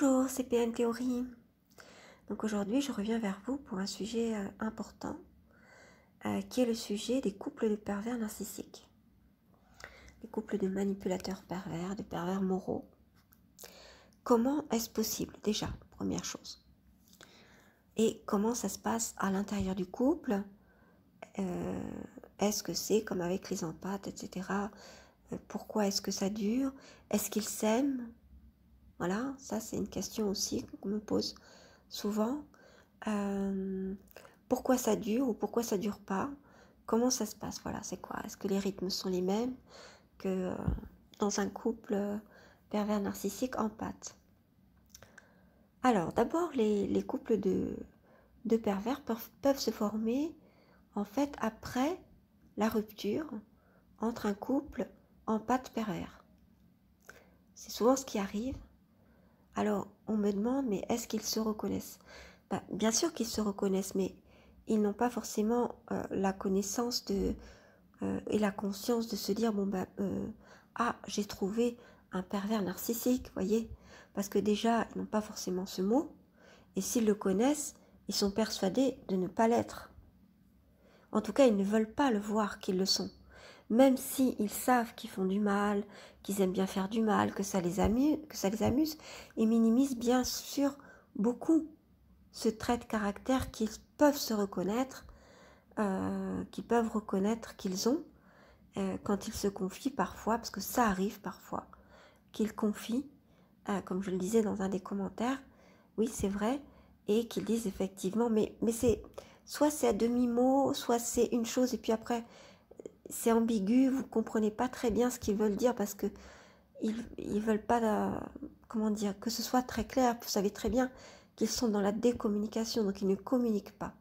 Bonjour, c'est PN Théorie. Donc aujourd'hui, je reviens vers vous pour un sujet important, qui est le sujet des couples de pervers narcissiques. Les couples de manipulateurs pervers, de pervers moraux. Comment est-ce possible, déjà, première chose? Et comment ça se passe à l'intérieur du couple? Est-ce que c'est comme avec les empathes, etc. Pourquoi est-ce que ça dure? Est-ce qu'ils s'aiment? Voilà, ça c'est une question aussi qu'on me pose souvent. Pourquoi ça dure ou pourquoi ça dure pas? Comment ça se passe? Voilà, c'est quoi? Est-ce que les rythmes sont les mêmes que dans un couple pervers narcissique empathe? Alors, d'abord, les couples de pervers peuvent se former en fait après la rupture entre un couple empathe pervers. C'est souvent ce qui arrive. Alors, on me demande, mais est-ce qu'ils se reconnaissent? Bien sûr qu'ils se reconnaissent, mais ils n'ont pas forcément la connaissance et la conscience de se dire, ah, j'ai trouvé un pervers narcissique, voyez? Parce que déjà, ils n'ont pas forcément ce mot, et s'ils le connaissent, ils sont persuadés de ne pas l'être. En tout cas, ils ne veulent pas le voir qu'ils le sont. Même s'ils savent qu'ils font du mal, qu'ils aiment bien faire du mal, que ça les amuse, ils minimisent bien sûr beaucoup ce trait de caractère qu'ils peuvent se reconnaître, qu'ils peuvent reconnaître qu'ils ont quand ils se confient parfois, parce que ça arrive parfois, qu'ils confient, comme je le disais dans un des commentaires, oui c'est vrai, et qu'ils disent effectivement, mais soit c'est à demi-mot, soit c'est une chose, et puis après c'est ambigu, vous ne comprenez pas très bien ce qu'ils veulent dire parce que ils veulent pas, comment dire, que ce soit très clair. Vous savez très bien qu'ils sont dans la décommunication, donc ils ne communiquent pas.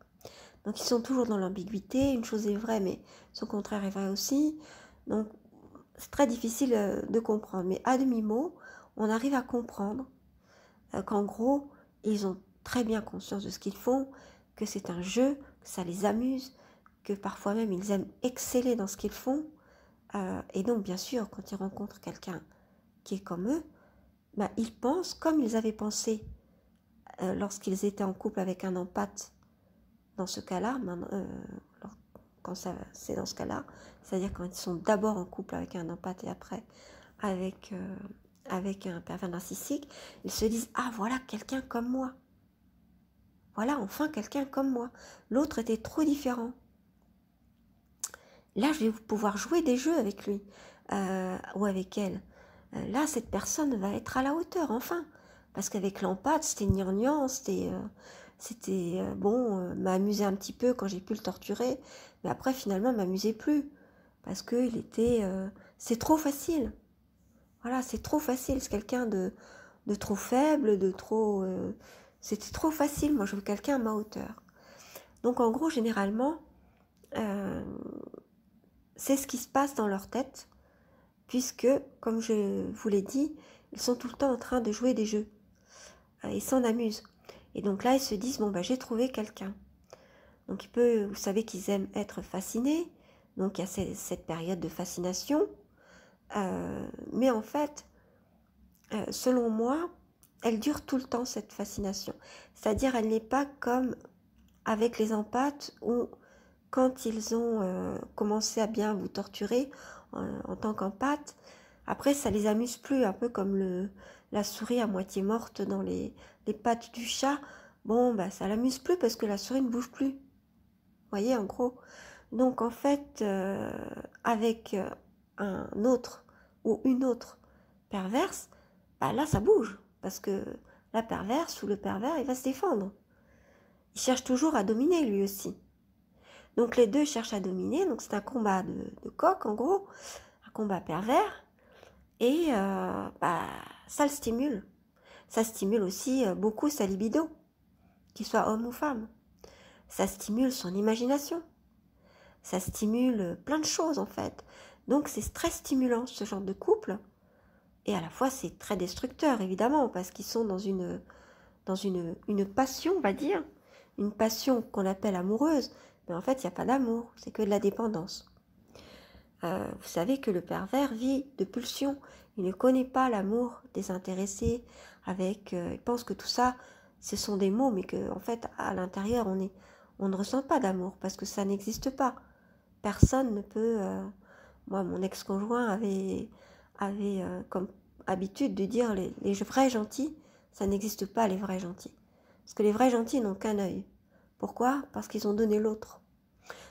Donc ils sont toujours dans l'ambiguïté, une chose est vraie, mais son contraire est vrai aussi. Donc c'est très difficile de comprendre. Mais à demi-mot, on arrive à comprendre qu'en gros, ils ont très bien conscience de ce qu'ils font, que c'est un jeu, que ça les amuse, que parfois même ils aiment exceller dans ce qu'ils font. Et donc bien sûr, quand ils rencontrent quelqu'un qui est comme eux, ils pensent comme ils avaient pensé lorsqu'ils étaient en couple avec un empathe. Dans ce cas-là, quand c'est dans ce cas-là, c'est-à-dire quand ils sont d'abord en couple avec un empathe et après avec un pervers narcissique, ils se disent « Ah, voilà quelqu'un comme moi. Voilà enfin quelqu'un comme moi. L'autre était trop différent. Là, je vais pouvoir jouer des jeux avec lui ou avec elle. Là, cette personne va être à la hauteur, enfin. Parce qu'avec l'empathe, c'était gnangnan, m'amuser un petit peu quand j'ai pu le torturer, mais après, finalement, m'amusait plus. Parce que c'est trop facile. Voilà, c'est trop facile. C'est quelqu'un de trop faible, c'était trop facile. Moi, je veux quelqu'un à ma hauteur. Donc, en gros, généralement, c'est ce qui se passe dans leur tête, puisque, comme je vous l'ai dit, ils sont tout le temps en train de jouer des jeux. Ils s'en amusent. Et donc là, ils se disent, j'ai trouvé quelqu'un. Donc vous savez qu'ils aiment être fascinés, donc il y a cette période de fascination. Mais en fait, selon moi, elle dure tout le temps, cette fascination. C'est-à-dire, elle n'est pas comme avec les empathes où, quand ils ont commencé à bien vous torturer en tant qu'empathe, après ça les amuse plus, un peu comme la souris à moitié morte dans les pattes du chat. Ça l'amuse plus parce que la souris ne bouge plus. Vous voyez, en gros. Donc en fait, avec un autre ou une autre perverse, là ça bouge, parce que la perverse ou le pervers, il va se défendre. Il cherche toujours à dominer lui aussi. Donc les deux cherchent à dominer, donc c'est un combat de coq en gros, un combat pervers, et ça le stimule. Ça stimule aussi beaucoup sa libido, qu'il soit homme ou femme. Ça stimule son imagination. Ça stimule plein de choses en fait. Donc c'est très stimulant ce genre de couple, et à la fois c'est très destructeur évidemment, parce qu'ils sont dans une passion, on va dire, une passion qu'on appelle amoureuse, mais en fait il n'y a pas d'amour, c'est que de la dépendance. Vous savez que le pervers vit de pulsions. Il ne connaît pas l'amour désintéressé. Il pense que tout ça, ce sont des mots, mais que en fait, à l'intérieur, on ne ressent pas d'amour parce que ça n'existe pas. Personne ne peut. Moi, mon ex-conjoint avait comme habitude de dire les vrais gentils, ça n'existe pas les vrais gentils. Parce que les vrais gentils n'ont qu'un œil. Pourquoi? Parce qu'ils ont donné l'autre.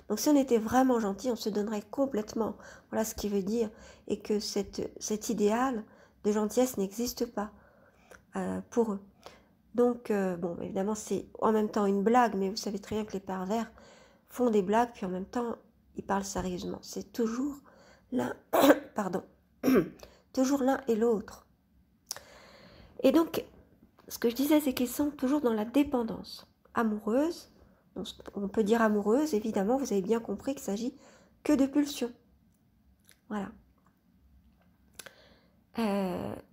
Donc si on était vraiment gentil, on se donnerait complètement. Voilà ce qui veut dire. Et que cet idéal de gentillesse n'existe pas pour eux. Donc, bon, évidemment, c'est en même temps une blague, mais vous savez très bien que les pervers font des blagues, puis en même temps, ils parlent sérieusement. C'est toujours l'un, pardon, toujours l'un et l'autre. Et donc, ce que je disais, c'est qu'ils sont toujours dans la dépendance amoureuse. On peut dire amoureuse, évidemment, vous avez bien compris qu'il s'agit que de pulsions. Voilà.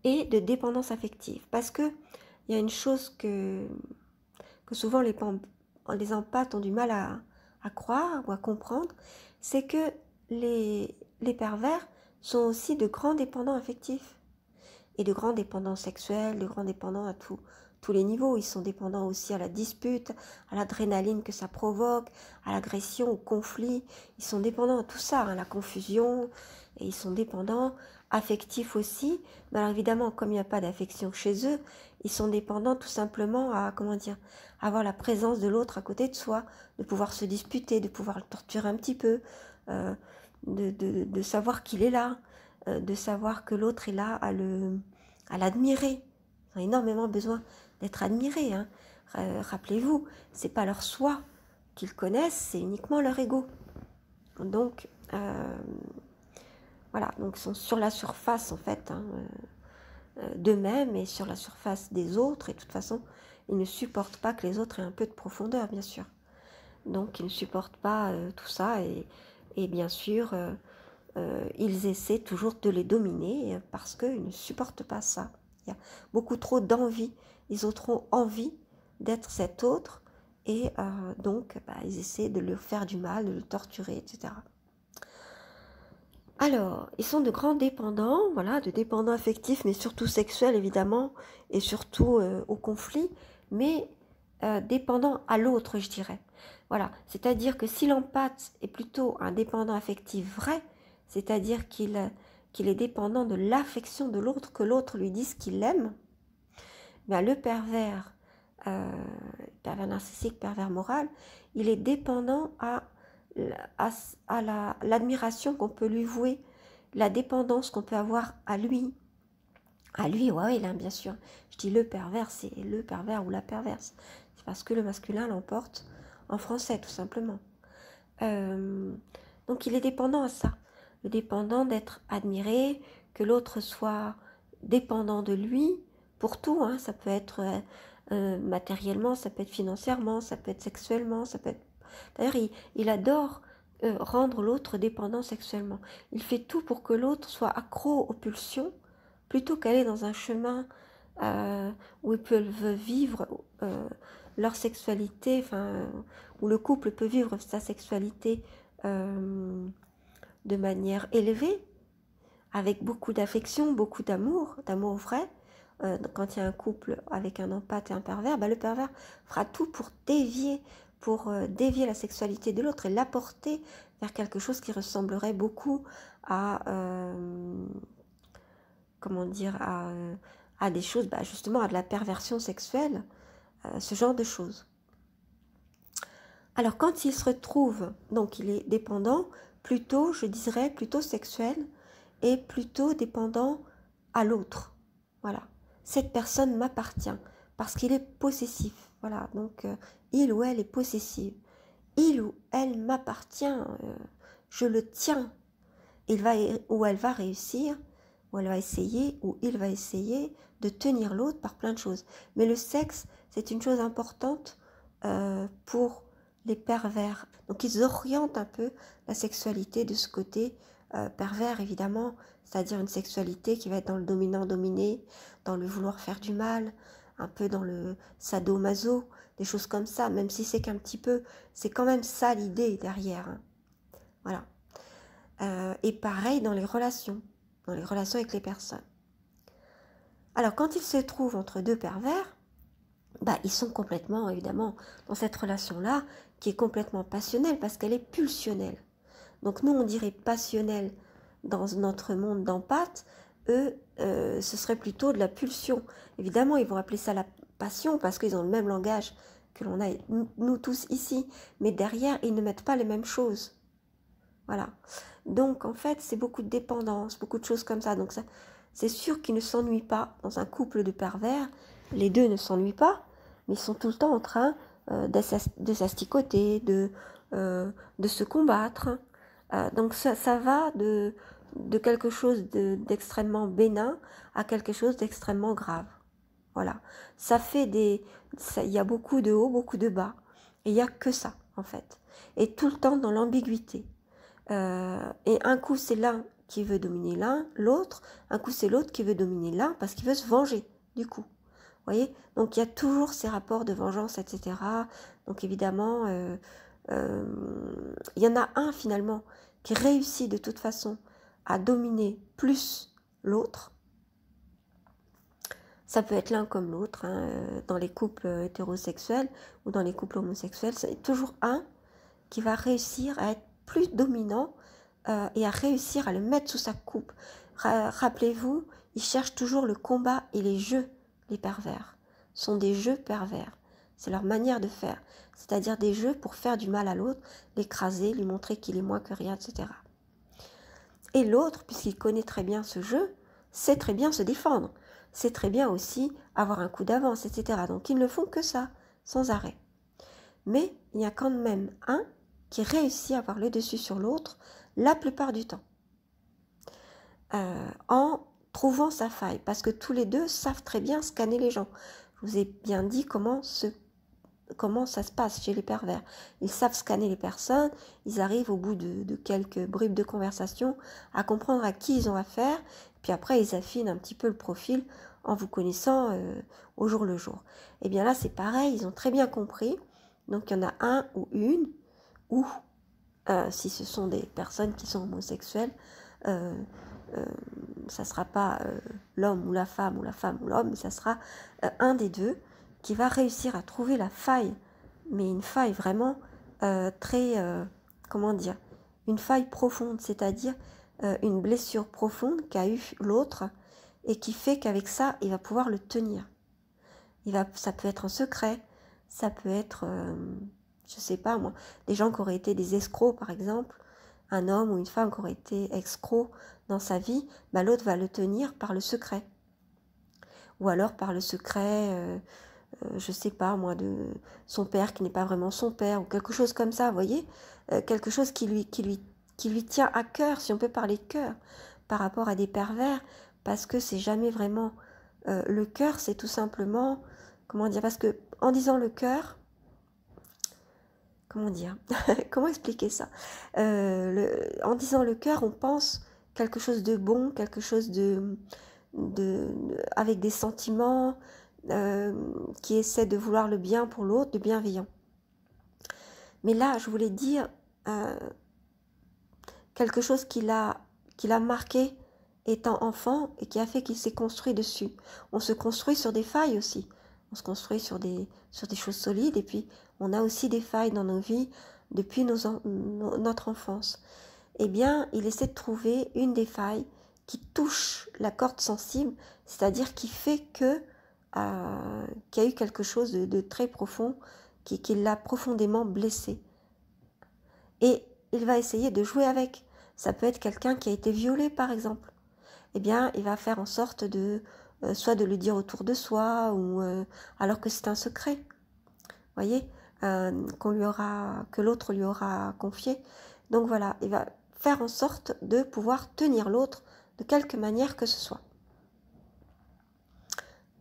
Et de dépendance affective. Parce que il y a une chose que souvent les empathes ont du mal à croire ou à comprendre, c'est que les pervers sont aussi de grands dépendants affectifs et de grands dépendants sexuels, de grands dépendants à tous les niveaux. Ils sont dépendants aussi à la dispute, à l'adrénaline que ça provoque, à l'agression, au conflit. Ils sont dépendants à tout ça, à la confusion, et ils sont dépendants affectifs aussi. Mais alors évidemment, comme il n'y a pas d'affection chez eux, ils sont dépendants tout simplement à, comment dire, avoir la présence de l'autre à côté de soi, de pouvoir se disputer, de pouvoir le torturer un petit peu, de savoir qu'il est là, de savoir que l'autre est là à l'admirer. Ils ont énormément besoin d'être admirés. Hein. Rappelez-vous, c'est pas leur soi qu'ils connaissent, c'est uniquement leur ego. Donc, voilà, donc ils sont sur la surface en fait hein, d'eux-mêmes et sur la surface des autres. Et de toute façon, ils ne supportent pas que les autres aient un peu de profondeur, bien sûr. Donc, ils ne supportent pas tout ça et bien sûr, ils essaient toujours de les dominer parce qu'ils ne supportent pas ça. Il y a beaucoup trop d'envie. Ils ont trop envie d'être cet autre et donc ils essaient de leur faire du mal, de le torturer, etc. Alors, ils sont de grands dépendants, voilà, de dépendants affectifs, mais surtout sexuels évidemment, et surtout au conflit, mais dépendants à l'autre, je dirais. Voilà, c'est-à-dire que si l'empathe est plutôt un dépendant affectif vrai, c'est-à-dire qu'il est dépendant de l'affection de l'autre, que l'autre lui dise qu'il l'aime, bien, le pervers narcissique, pervers moral, il est dépendant à l'admiration qu'on peut lui vouer, la dépendance qu'on peut avoir à lui. À lui, ouais, là, bien sûr. Je dis le pervers, c'est le pervers ou la perverse. C'est parce que le masculin l'emporte en français, tout simplement. Donc, il est dépendant à ça. Le dépendant d'être admiré, que l'autre soit dépendant de lui pour tout. Hein. Ça peut être matériellement, ça peut être financièrement, ça peut être sexuellement, ça peut être... D'ailleurs, il adore rendre l'autre dépendant sexuellement. Il fait tout pour que l'autre soit accro aux pulsions, plutôt qu'aller dans un chemin où ils peuvent vivre leur sexualité, enfin, où le couple peut vivre sa sexualité de manière élevée, avec beaucoup d'affection, beaucoup d'amour vrai. Quand il y a un couple avec un empathe et un pervers, le pervers fera tout pour dévier la sexualité de l'autre et l'apporter vers quelque chose qui ressemblerait beaucoup à comment dire à des choses, justement à de la perversion sexuelle, ce genre de choses. Alors quand il se retrouve, donc il est dépendant, plutôt, je dirais, plutôt sexuel et plutôt dépendant à l'autre. Voilà, cette personne m'appartient parce qu'il est possessif. Voilà, donc il ou elle est possessive. Il ou elle m'appartient, je le tiens. Il va ou elle va réussir, ou elle va essayer, ou il va essayer de tenir l'autre par plein de choses. Mais le sexe, c'est une chose importante pour les pervers. Donc ils orientent un peu la sexualité de ce côté pervers, évidemment, c'est-à-dire une sexualité qui va être dans le dominant-dominé, dans le vouloir faire du mal, un peu dans le sadomaso, des choses comme ça, même si c'est qu'un petit peu, c'est quand même ça l'idée derrière. Hein. Voilà. Et pareil dans les relations avec les personnes. Alors quand ils se trouvent entre deux pervers, ils sont complètement, évidemment, dans cette relation-là, qui est complètement passionnelle, parce qu'elle est pulsionnelle. Donc nous, on dirait passionnelle dans notre monde d'empathes, eux, ce serait plutôt de la pulsion. Évidemment, ils vont appeler ça la passion, parce qu'ils ont le même langage que l'on a, nous tous ici, mais derrière, ils ne mettent pas les mêmes choses. Voilà. Donc, en fait, c'est beaucoup de dépendance, beaucoup de choses comme ça. Donc, c'est sûr qu'ils ne s'ennuient pas dans un couple de pervers. Les deux ne s'ennuient pas, mais ils sont tout le temps en train de s'asticoter, de se combattre. Donc, ça va de quelque chose d'extrêmement bénin à quelque chose d'extrêmement grave. Voilà. Ça fait il y a beaucoup de hauts, beaucoup de bas. Et il n'y a que ça, en fait. Et tout le temps dans l'ambiguïté. Et un coup c'est l'un qui veut dominer l'autre, un coup c'est l'autre qui veut dominer l'un parce qu'il veut se venger du coup. Vous voyez, donc il y a toujours ces rapports de vengeance, etc. Donc évidemment, il y en a un finalement qui réussit de toute façon à dominer plus l'autre. Ça peut être l'un comme l'autre, hein, dans les couples hétérosexuels ou dans les couples homosexuels, c'est toujours un qui va réussir à être plus dominant et à réussir à le mettre sous sa coupe. Rappelez-vous, ils cherchent toujours le combat et les jeux, les pervers. Ce sont des jeux pervers. C'est leur manière de faire. C'est-à-dire des jeux pour faire du mal à l'autre, l'écraser, lui montrer qu'il est moins que rien, etc. Et l'autre, puisqu'il connaît très bien ce jeu, sait très bien se défendre. Sait très bien aussi avoir un coup d'avance, etc. Donc ils ne font que ça, sans arrêt. Mais il y a quand même un qui réussit à avoir le dessus sur l'autre la plupart du temps, en trouvant sa faille, parce que tous les deux savent très bien scanner les gens. Je vous ai bien dit comment ça se passe chez les pervers. Ils savent scanner les personnes, ils arrivent au bout de quelques bribes de conversation à comprendre à qui ils ont affaire, puis après ils affinent un petit peu le profil en vous connaissant au jour le jour. Et bien là c'est pareil, ils ont très bien compris, donc il y en a un ou une, ou si ce sont des personnes qui sont homosexuelles, ça ne sera pas l'homme ou la femme ou l'homme, mais ça sera un des deux qui va réussir à trouver la faille, mais une faille vraiment très, comment dire, une faille profonde, c'est-à-dire une blessure profonde qu'a eu l'autre et qui fait qu'avec ça, il va pouvoir le tenir. Ça peut être un secret, ça peut être, je sais pas moi, des gens qui auraient été des escrocs par exemple, un homme ou une femme qui aurait été escroc dans sa vie, l'autre va le tenir par le secret. Ou alors par le secret, je sais pas moi, de son père qui n'est pas vraiment son père, ou quelque chose comme ça, vous voyez, quelque chose qui lui tient à cœur, si on peut parler de cœur, par rapport à des pervers, parce que c'est jamais vraiment le cœur, c'est tout simplement, comment dire, parce que en disant le cœur, comment dire, comment expliquer ça, en disant le cœur, on pense quelque chose de bon, quelque chose avec des sentiments, qui essaie de vouloir le bien pour l'autre, de bienveillant. Mais là, je voulais dire quelque chose qui l'a marqué étant enfant et qui a fait qu'il s'est construit dessus. On se construit sur des failles aussi. On se construit sur des choses solides et puis on a aussi des failles dans nos vies depuis notre enfance. Eh bien, il essaie de trouver une des failles qui touche la corde sensible, c'est-à-dire qui fait qu'il y a eu quelque chose de très profond qui l'a profondément blessé. Et il va essayer de jouer avec. Ça peut être quelqu'un qui a été violé, par exemple. Eh bien, il va faire en sorte soit de le dire autour de soi, ou alors que c'est un secret. Vous voyez, que l'autre lui aura confié. Donc voilà, il va faire en sorte de pouvoir tenir l'autre de quelque manière que ce soit.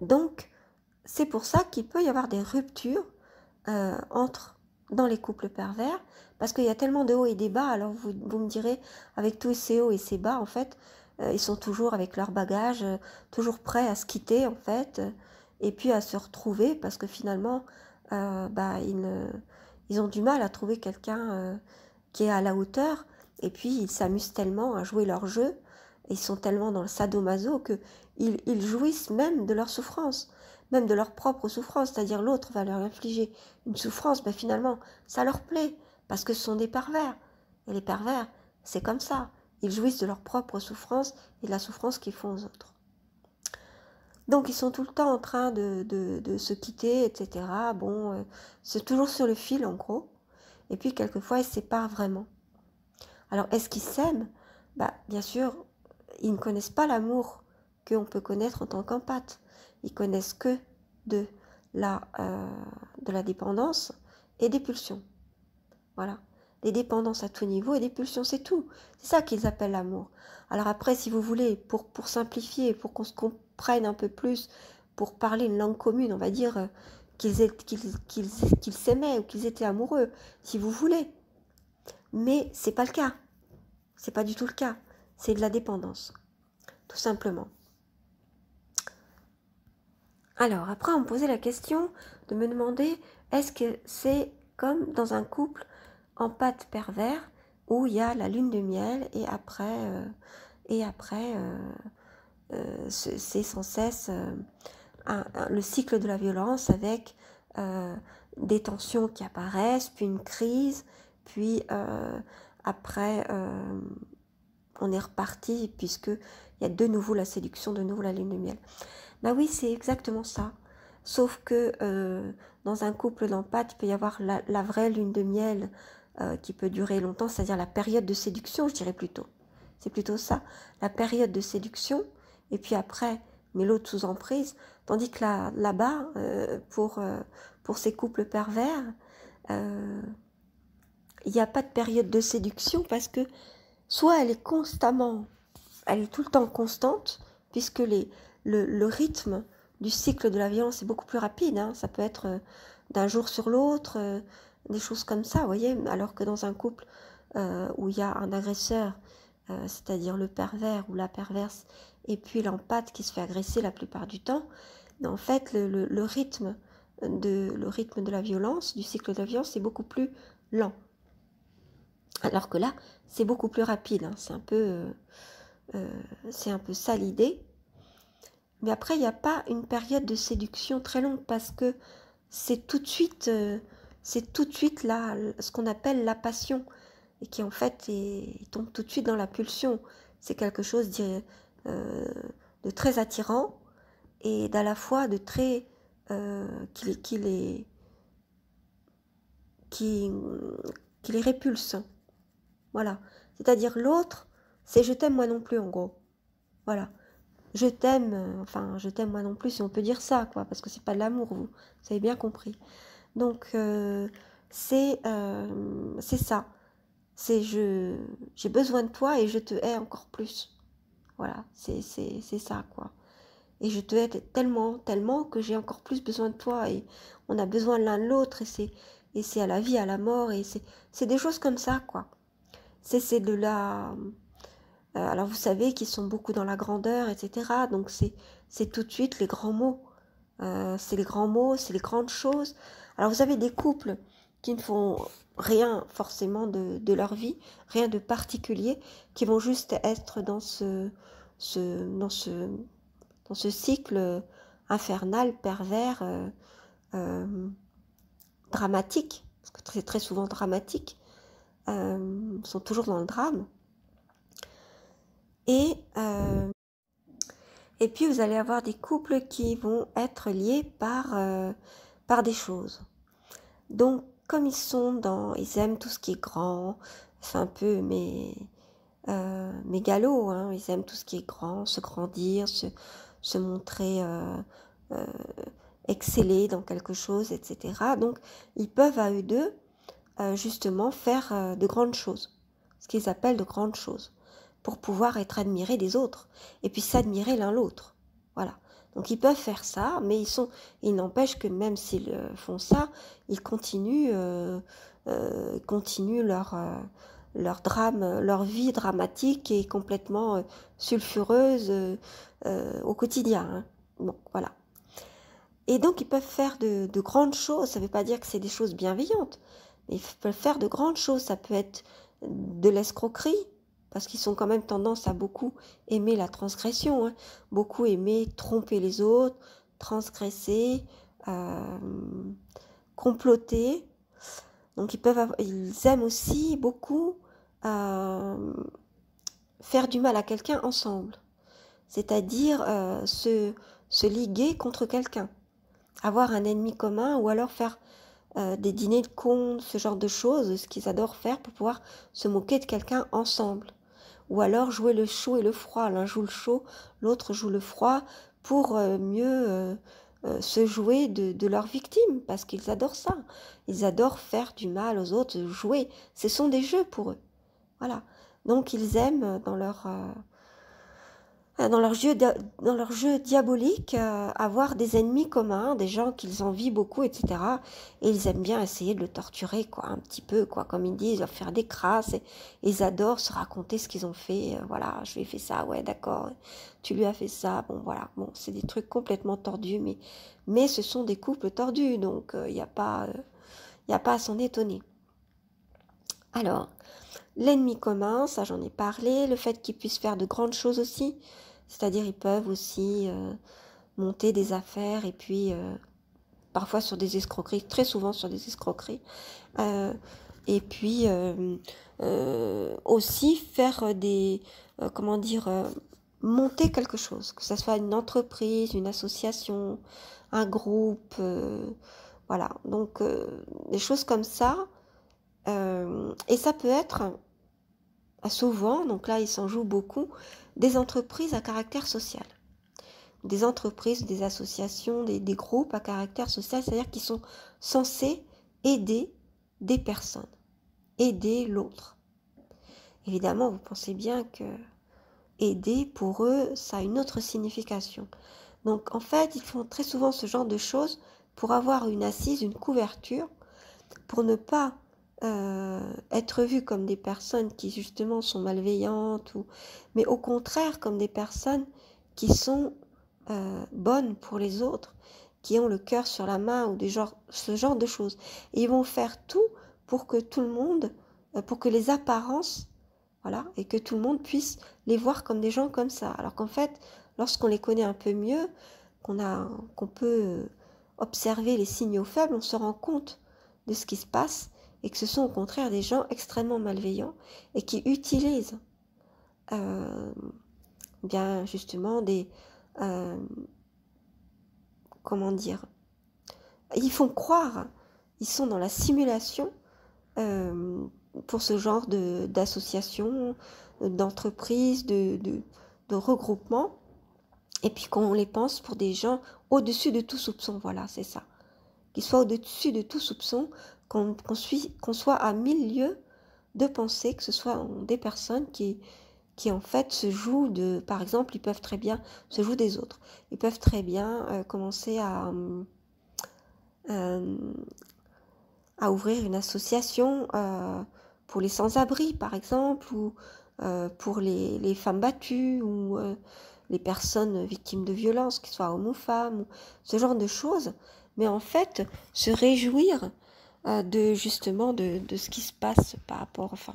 Donc, c'est pour ça qu'il peut y avoir des ruptures dans les couples pervers, parce qu'il y a tellement de hauts et des bas. Alors vous me direz, avec tous ces hauts et ces bas, en fait, ils sont toujours avec leur bagage, toujours prêts à se quitter, en fait, et puis à se retrouver, parce que finalement, ils ont du mal à trouver quelqu'un qui est à la hauteur, Et puis ils s'amusent tellement à jouer leur jeu, ils sont tellement dans le sadomaso qu'ils jouissent même de leur souffrance, même de leur propre souffrance, c'est-à-dire l'autre va leur infliger une souffrance, mais finalement ça leur plaît, parce que ce sont des pervers. Et les pervers, c'est comme ça, ils jouissent de leur propre souffrance et de la souffrance qu'ils font aux autres. Donc ils sont tout le temps en train de se quitter, etc. Bon, c'est toujours sur le fil en gros. Et puis quelquefois ils se séparent vraiment. Alors est-ce qu'ils s'aiment? Bien sûr, ils ne connaissent pas l'amour qu'on peut connaître en tant qu'empathe. Ils connaissent que de la dépendance et des pulsions. Voilà. Des dépendances à tout niveau et des pulsions, c'est tout. C'est ça qu'ils appellent l'amour. Alors après, si vous voulez, pour simplifier, pour qu'on se comprenne un peu plus, pour parler une langue commune, on va dire qu'ils s'aimaient ou qu'ils étaient amoureux, si vous voulez. Mais c'est pas le cas. C'est pas du tout le cas. C'est de la dépendance, tout simplement. Alors après, on me posait la question de me demander, est-ce que c'est comme dans un couple empathe pervers où il y a la lune de miel et après c'est sans cesse le cycle de la violence avec des tensions qui apparaissent, puis une crise, puis après on est reparti puisqu'il y a de nouveau la séduction, de nouveau la lune de miel. Oui, c'est exactement ça. Sauf que dans un couple d'empathes, il peut y avoir la vraie lune de miel qui peut durer longtemps, c'est-à-dire la période de séduction, je dirais plutôt. C'est plutôt ça, la période de séduction, et puis après, mais l'autre sous emprise, tandis que là-bas, pour ces couples pervers, il n'y a pas de période de séduction parce que soit elle est tout le temps constante, puisque le rythme du cycle de la violence est beaucoup plus rapide, hein. Ça peut être d'un jour sur l'autre, des choses comme ça, vous voyez, alors que dans un couple où il y a un agresseur, c'est-à-dire le pervers ou la perverse, et puis l'empathe qui se fait agresser la plupart du temps, en fait, le rythme de la violence, du cycle de la violence, est beaucoup plus lent. Alors que là, c'est beaucoup plus rapide, hein. C'est un peu ça l'idée. Mais après, il n'y a pas une période de séduction très longue parce que c'est tout de suite là, ce qu'on appelle la passion et qui en fait tombe tout de suite dans la pulsion. C'est quelque chose de très attirant et d'à la fois de très qui les répulse. Voilà. C'est-à-dire l'autre, c'est je t'aime moi non plus en gros. Voilà. Je t'aime moi non plus, si on peut dire ça, quoi, parce que c'est pas de l'amour, vous avez bien compris. Donc, c'est ça. C'est j'ai besoin de toi et je te hais encore plus. Voilà, c'est ça, quoi. Et je te hais tellement, tellement que j'ai encore plus besoin de toi et on a besoin l'un de l'autre et c'est à la vie, à la mort et c'est des choses comme ça, quoi. C'est de la... alors vous savez qu'ils sont beaucoup dans la grandeur, etc. Donc c'est tout de suite les grands mots. C'est les grands mots, c'est les grandes choses. Alors vous avez des couples qui ne font rien forcément de leur vie, rien de particulier, qui vont juste être dans ce cycle infernal, pervers, dramatique, parce que c'est très souvent dramatique, sont toujours dans le drame. Et puis vous allez avoir des couples qui vont être liés par des choses. Donc comme ils aiment tout ce qui est grand, c'est un peu mégalo, hein, ils aiment tout ce qui est grand, se grandir, se montrer exceller dans quelque chose, etc. Donc ils peuvent à eux deux justement faire de grandes choses, ce qu'ils appellent de grandes choses, pour pouvoir être admirés des autres, et puis s'admirer l'un l'autre. Voilà. Donc ils peuvent faire ça, mais il n'empêche que même s'ils font ça, ils continuent leur drame, leur vie dramatique et complètement sulfureuse au quotidien. Hein. Bon, voilà. Et donc ils peuvent faire de grandes choses, ça ne veut pas dire que c'est des choses bienveillantes, mais ils peuvent faire de grandes choses, ça peut être de l'escroquerie, parce qu'ils sont quand même tendance à beaucoup aimer la transgression, hein, beaucoup aimer tromper les autres, transgresser, comploter. Donc ils aiment aussi beaucoup faire du mal à quelqu'un ensemble, c'est-à-dire se liguer contre quelqu'un, avoir un ennemi commun, ou alors faire des dîners de cons, ce genre de choses, ce qu'ils adorent faire pour pouvoir se moquer de quelqu'un ensemble. Ou alors jouer le chaud et le froid, l'un joue le chaud, l'autre joue le froid, pour mieux se jouer de leurs victimes, parce qu'ils adorent ça. Ils adorent faire du mal aux autres, jouer. Ce sont des jeux pour eux. Voilà. Donc ils aiment dans leur jeu diabolique, avoir des ennemis communs, des gens qu'ils envient beaucoup, etc. Et ils aiment bien essayer de le torturer, quoi, un petit peu, quoi, comme ils disent, leur faire des crasses. Et ils adorent se raconter ce qu'ils ont fait. Voilà, je lui ai fait ça, ouais, d'accord. Tu lui as fait ça, bon, voilà. Bon, c'est des trucs complètement tordus, mais ce sont des couples tordus, donc il n'y a pas à s'en étonner. Alors, l'ennemi commun, ça j'en ai parlé, le fait qu'ils puissent faire de grandes choses aussi, c'est-à-dire ils peuvent aussi monter des affaires, et puis parfois sur des escroqueries, très souvent sur des escroqueries, et puis aussi faire comment dire, monter quelque chose, que ce soit une entreprise, une association, un groupe, voilà, donc des choses comme ça. Et ça peut être souvent, donc là il s'en joue beaucoup, des entreprises à caractère social. Des entreprises, des associations, des groupes à caractère social, c'est-à-dire qui sont censés aider des personnes, aider l'autre. Évidemment, vous pensez bien que aider, pour eux, ça a une autre signification. Donc en fait, ils font très souvent ce genre de choses pour avoir une assise, une couverture, pour ne pas être vus comme des personnes qui justement sont malveillantes, mais au contraire comme des personnes qui sont bonnes pour les autres, qui ont le cœur sur la main, ou ce genre de choses. Et ils vont faire tout pour que tout le monde, pour que les apparences, voilà, et que tout le monde puisse les voir comme des gens comme ça. Alors qu'en fait, lorsqu'on les connaît un peu mieux, qu'on peut observer les signaux faibles, on se rend compte de ce qui se passe, et que ce sont au contraire des gens extrêmement malveillants et qui utilisent bien justement comment dire, ils font croire, ils sont dans la simulation pour ce genre d'associations, d'entreprises, de regroupements, et puis qu'on les pense pour des gens au-dessus de tout soupçon, voilà, c'est ça. Qu'ils soient au-dessus de tout soupçon, qu'on soit à 1000 lieues de penser que ce soit des personnes qui en fait se jouent par exemple, ils peuvent très bien se jouer des autres. Ils peuvent très bien commencer à ouvrir une association pour les sans-abri, par exemple, ou pour les femmes battues, ou les personnes victimes de violences, qu'elles soient hommes ou femmes, ou ce genre de choses. Mais en fait, se réjouir justement de ce qui se passe par rapport, enfin,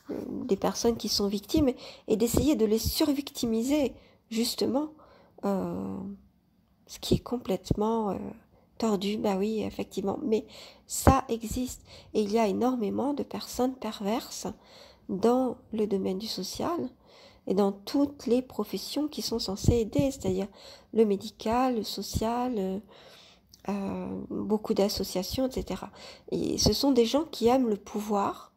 des personnes qui sont victimes, et d'essayer de les survictimiser, justement, ce qui est complètement tordu, bah oui, effectivement, mais ça existe, et il y a énormément de personnes perverses dans le domaine du social, et dans toutes les professions qui sont censées aider, c'est-à-dire le médical, le social, beaucoup d'associations, etc. Et ce sont des gens qui aiment le pouvoir.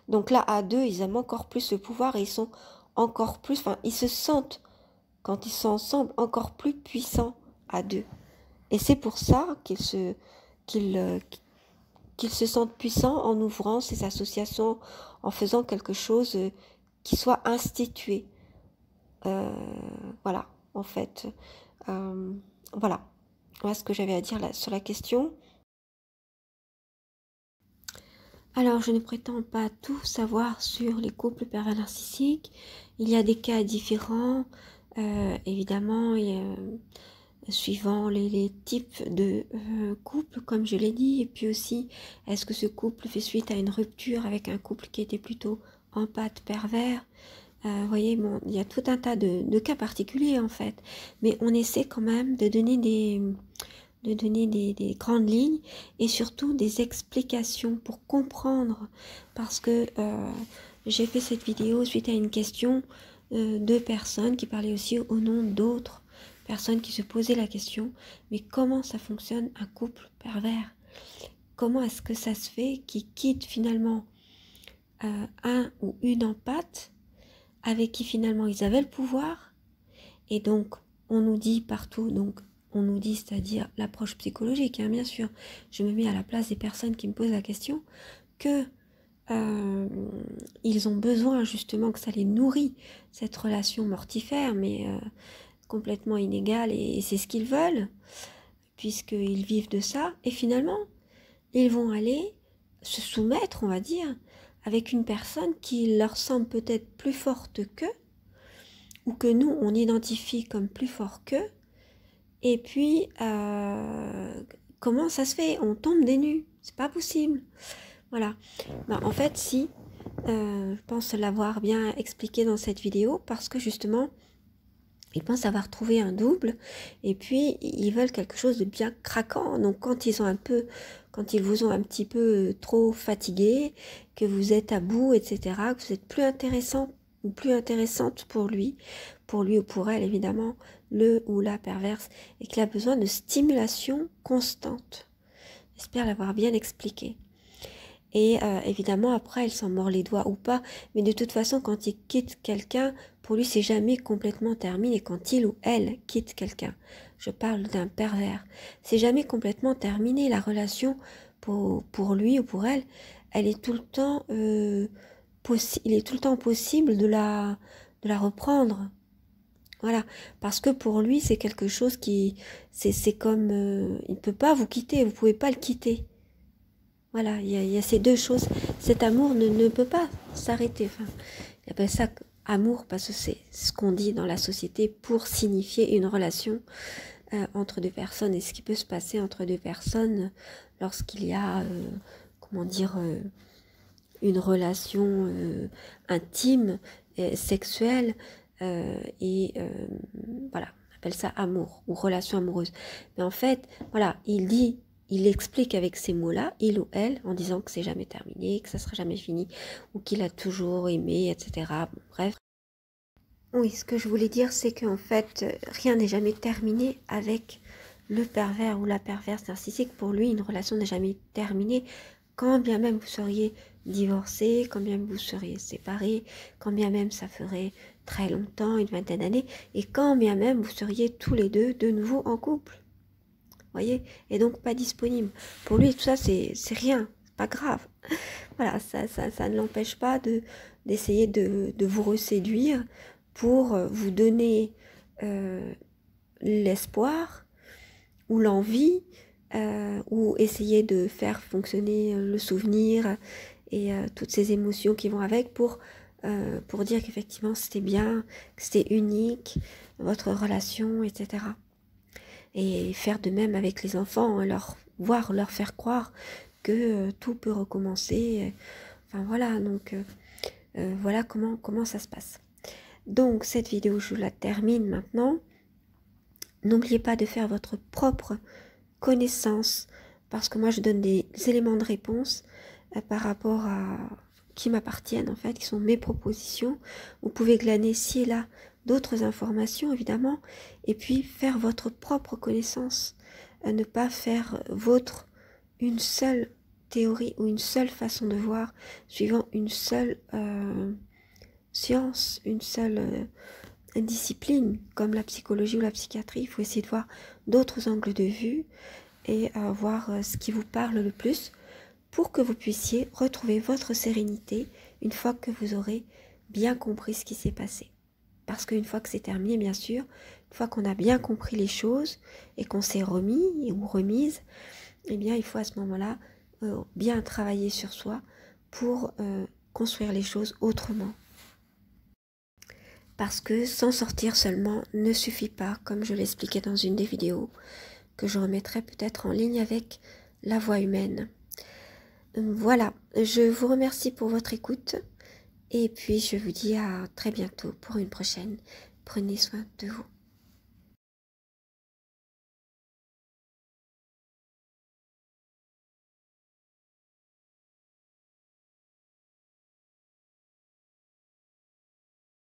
Donc là, à deux, ils aiment encore plus le pouvoir, et ils sont encore plus, enfin, ils se sentent, quand ils sont ensemble, encore plus puissants à deux. Et c'est pour ça qu'ils se sentent puissants en ouvrant ces associations, en faisant quelque chose qui soit institué. Voilà, en fait. Voilà. Voilà ce que j'avais à dire là, sur la question. Alors, je ne prétends pas tout savoir sur les couples pervers narcissiques. Il y a des cas différents. Évidemment, suivant les types de couple, comme je l'ai dit, et puis aussi, est-ce que ce couple fait suite à une rupture avec un couple qui était plutôt empathe pervers. Vous voyez, bon, il y a tout un tas de cas particuliers en fait, mais on essaie quand même de donner des grandes lignes et surtout des explications pour comprendre, parce que j'ai fait cette vidéo suite à une question de personnes qui parlaient aussi au nom d'autres personnes qui se posaient la question, mais comment ça fonctionne un couple pervers? Comment est-ce que ça se fait qu'ils quittent finalement un ou une empathe avec qui finalement ils avaient le pouvoir? Et donc on nous dit partout, donc on nous dit, c'est-à-dire l'approche psychologique, hein, bien sûr, je me mets à la place des personnes qui me posent la question, que ils ont besoin justement que ça les nourrit, cette relation mortifère, mais complètement inégale, et c'est ce qu'ils veulent, puisqu'ils vivent de ça, et finalement, ils vont aller se soumettre, on va dire, avec une personne qui leur semble peut-être plus forte qu'eux, ou que nous, on identifie comme plus fort qu'eux, et puis, comment ça se fait? On tombe des nues, c'est pas possible. Voilà. Ben, en fait, si, je pense l'avoir bien expliqué dans cette vidéo, parce que justement, ils pensent avoir trouvé un double, et puis ils veulent quelque chose de bien craquant. Donc quand ils vous ont un petit peu trop fatigué, que vous êtes à bout, etc., que vous êtes plus intéressant ou plus intéressante pour lui ou pour elle évidemment, le ou la perverse, et qu'il a besoin de stimulation constante. J'espère l'avoir bien expliqué. Et évidemment, après, elle s'en mord les doigts ou pas. Mais de toute façon, quand il quitte quelqu'un, pour lui, c'est jamais complètement terminé. Quand il ou elle quitte quelqu'un, je parle d'un pervers, c'est jamais complètement terminé. La relation pour lui ou pour elle, elle est tout le temps il est tout le temps possible de la reprendre. Voilà, parce que pour lui, c'est quelque chose qui, c'est comme, il ne peut pas vous quitter, vous pouvez pas le quitter. Voilà, il y a ces deux choses. Cet amour ne peut pas s'arrêter. Enfin, il appelle ça amour parce que c'est ce qu'on dit dans la société pour signifier une relation entre deux personnes, et ce qui peut se passer entre deux personnes lorsqu'il y a, comment dire, une relation intime, sexuelle, et voilà, on appelle ça amour ou relation amoureuse. Mais en fait, voilà, il explique avec ces mots-là, il ou elle, en disant que c'est jamais terminé, que ça sera jamais fini, ou qu'il a toujours aimé, etc. Bon, bref. Oui, ce que je voulais dire, c'est qu'en fait, rien n'est jamais terminé avec le pervers ou la perverse narcissique. Pour lui, une relation n'est jamais terminée, quand bien même vous seriez divorcé, quand bien même vous seriez séparés, quand bien même ça ferait très longtemps, une vingtaine d'années, et quand bien même vous seriez tous les deux de nouveau en couple. Voyez, et donc pas disponible. Pour lui, tout ça, c'est rien, c'est pas grave. Voilà, ça ne l'empêche pas d'essayer de vous reséduire pour vous donner l'espoir ou l'envie, ou essayer de faire fonctionner le souvenir et toutes ces émotions qui vont avec pour dire qu'effectivement c'était bien, que c'était unique, votre relation, etc. Et faire de même avec les enfants, hein, leur faire croire que tout peut recommencer. Enfin voilà, donc voilà comment ça se passe. Donc cette vidéo, je la termine maintenant. N'oubliez pas de faire votre propre connaissance, parce que moi je donne des éléments de réponse par rapport à qui m'appartiennent en fait, qui sont mes propositions. Vous pouvez glaner ci et là d'autres informations évidemment, et puis faire votre propre connaissance, ne pas faire une seule théorie ou une seule façon de voir, suivant une seule science, une seule discipline, comme la psychologie ou la psychiatrie. Il faut essayer de voir d'autres angles de vue et voir ce qui vous parle le plus, pour que vous puissiez retrouver votre sérénité une fois que vous aurez bien compris ce qui s'est passé. Parce qu'une fois que c'est terminé, bien sûr, une fois qu'on a bien compris les choses et qu'on s'est remis ou remise, eh bien il faut à ce moment-là bien travailler sur soi pour construire les choses autrement. Parce que s'en sortir seulement ne suffit pas, comme je l'expliquais dans une des vidéos, que je remettrai peut-être en ligne avec la voix humaine. Voilà, je vous remercie pour votre écoute et puis je vous dis à très bientôt pour une prochaine. Prenez soin de vous.